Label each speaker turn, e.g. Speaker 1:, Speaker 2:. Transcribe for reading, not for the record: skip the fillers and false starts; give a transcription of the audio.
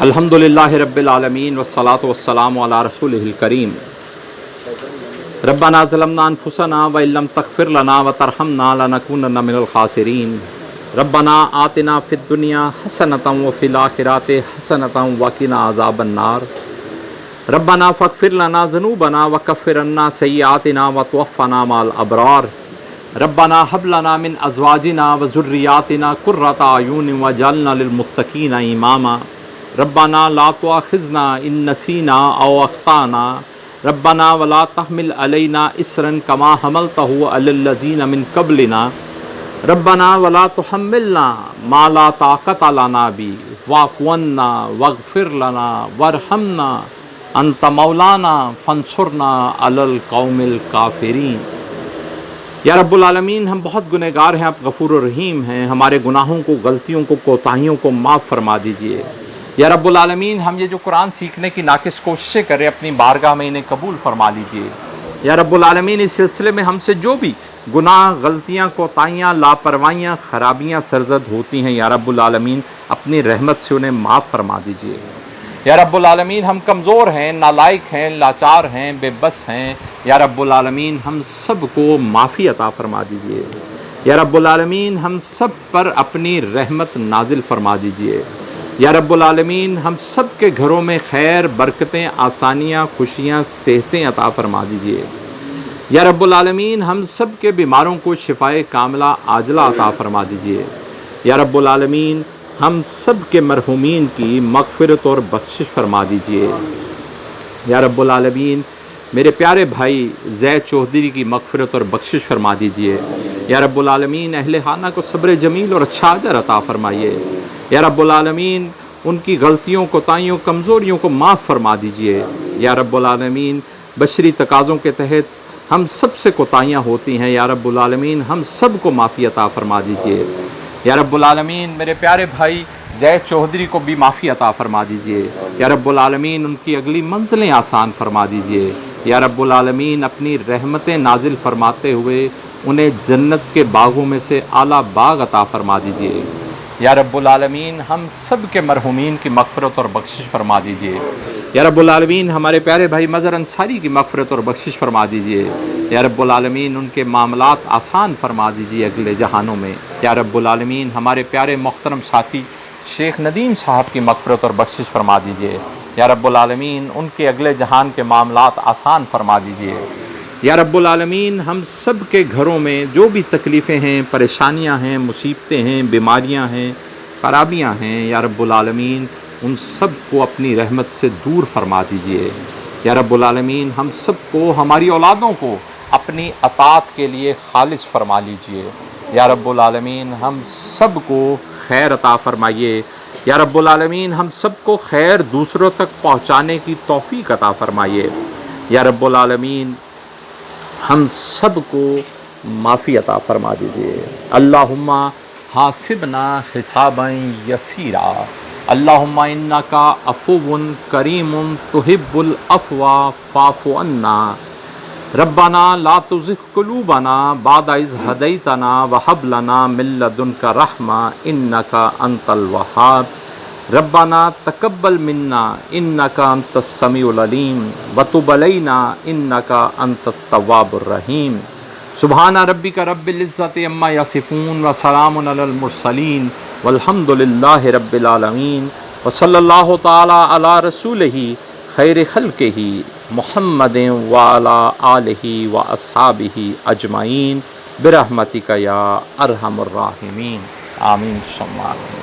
Speaker 1: الحمدللہ رب العالمین والصلاة والسلام علی رسولہ الکریم ربنا ظلمنا انفسنا وان لم تغفر لنا وترحمنا لنکونن من الخاسرین ربنا آتنا فی الدنیا حسنۃ وفی الآخرۃ حسنۃ وقنا عذاب النار ربنا فاغفر لنا ذنوبنا وکفر عنا سیئاتنا وتوفنا مع الابرار ربنا هب لنا من ازواجنا وذریاتنا قرۃ اعین واجعلنا للمتقین اماما ربنا لا تؤاخذنا ان نسینا او اخطانا ربنا ولا تحمل علینا اصرا کما حملته علی الذین من قبلنا ربنا ولا تحملنا ما لا طاقت لنا به واعف عنا واغفر لنا وارحمنا انت مولانا فانصرنا علی القوم الکافرین۔ یا رب العالمین، ہم بہت گنہگار ہیں، آپ غفور الرحیم ہیں، ہمارے گناہوں کو، غلطیوں کو، کوتاہیوں کو معاف فرما دیجئے۔ یا رب العالمین، ہم یہ جو قرآن سیکھنے کی ناقص کوششیں کریں اپنی بارگاہ میں انہیں قبول فرما لیجئے۔ یا رب العالمین، اس سلسلے میں ہم سے جو بھی گناہ، غلطیاں، کوتاہیاں، لاپرواہیاں، خرابیاں سرزد ہوتی ہیں، یا رب العالمین اپنی رحمت سے انہیں معاف فرما دیجئے۔ یا رب العالمین، ہم کمزور ہیں، نالائق ہیں، لاچار ہیں، بے بس ہیں، یا رب العالمین ہم سب کو معافی عطا فرما دیجئے۔ یا رب العالمین ہم سب پر اپنی رحمت نازل فرما دیجئے۔ یا رب العالمین ہم سب کے گھروں میں خیر، برکتیں، آسانیاں، خوشیاں، صحتیں عطا فرما دیجئے۔ یا رب العالمین ہم سب کے بیماروں کو شفائے کاملہ عاجلہ عطا فرما دیجئے۔ یا رب العالمین ہم سب کے مرحومین کی مغفرت اور بخشش فرما دیجئے۔ یا رب العالمین میرے پیارے بھائی زید چودھری کی مغفرت اور بخشش فرما دیجئے۔ یا رب العالمین اہل خانہ کو صبر جمیل اور اچھا اجر عطا فرمائیے۔ یا رب العالمین ان کی غلطیوں، کوتاہیوں، کمزوریوں کو معاف فرما دیجئے۔ یا رب العالمین بشری تقاضوں کے تحت ہم سب سے کوتاہیاں ہوتی ہیں، یا رب العالمین ہم سب کو معافی عطا فرما دیجئے۔ یا رب العالمین میرے پیارے بھائی زید چودھری کو بھی معافی عطا فرما دیجئے۔ یا رب العالمین ان کی اگلی منزلیں آسان فرما دیجئے۔ یا رب العالمین اپنی رحمتیں نازل فرماتے ہوئے انہیں جنت کے باغوں میں سے اعلیٰ باغ عطا فرما دیجئے۔ یا رب العالمین ہم سب کے مرحومین کی مغفرت اور بخشش فرما دیجئے۔ یا رب العالمین ہمارے پیارے بھائی مظہر انصاری کی مغفرت اور بخشش فرما دیجئے۔ یا رب العالمین ان کے معاملات آسان فرما دیجئے اگلے جہانوں میں۔ یا رب العالمین ہمارے پیارے محترم ساتھی شیخ ندیم صاحب کی مغفرت اور بخشش فرما دیجئے۔ یا رب العالمین ان کے اگلے جہان کے معاملات آسان فرما دیجئے۔ یا رب العالمین ہم سب کے گھروں میں جو بھی تکلیفیں ہیں، پریشانیاں ہیں، مصیبتیں ہیں، بیماریاں ہیں، خرابیاں ہیں، یا رب العالمین ان سب کو اپنی رحمت سے دور فرما دیجئے۔ یا رب العالمین ہم سب کو، ہماری اولادوں کو اپنی اطاعت کے لیے خالص فرما لیجئے۔ یا رب العالمین ہم سب کو خیر عطا فرمائیے۔ یا رب العالمین ہم سب کو خیر دوسروں تک پہنچانے کی توفیق عطا فرمائیے۔ یا رب العالمین ہم سب کو معافی عطا فرما دیجئے۔ اللہم حاسبنا حسابا یسیرا اللہم انکا عفو کریم تحب العفو فاعف عنا ربنا لا تزغ قلوبنا بعد اذ ہدیتنا وہب لنا من لدنک رحمہ انکا انت الوہاب ربنا تقبل منا انکا انت السمیع العلیم وتب علینا انکا انت التواب الرحیم۔ سبحان ربک رب العزۃ عما یصفون وسلام علی المرسلین والحمد للہ رب العالمین وصلی اللہ تعالی علی رسولہ خیر خلقہ محمد وعلی آلہ واصحابہ اجمعین برحمتک یا ارحم الراحمین آمین ثم آمین۔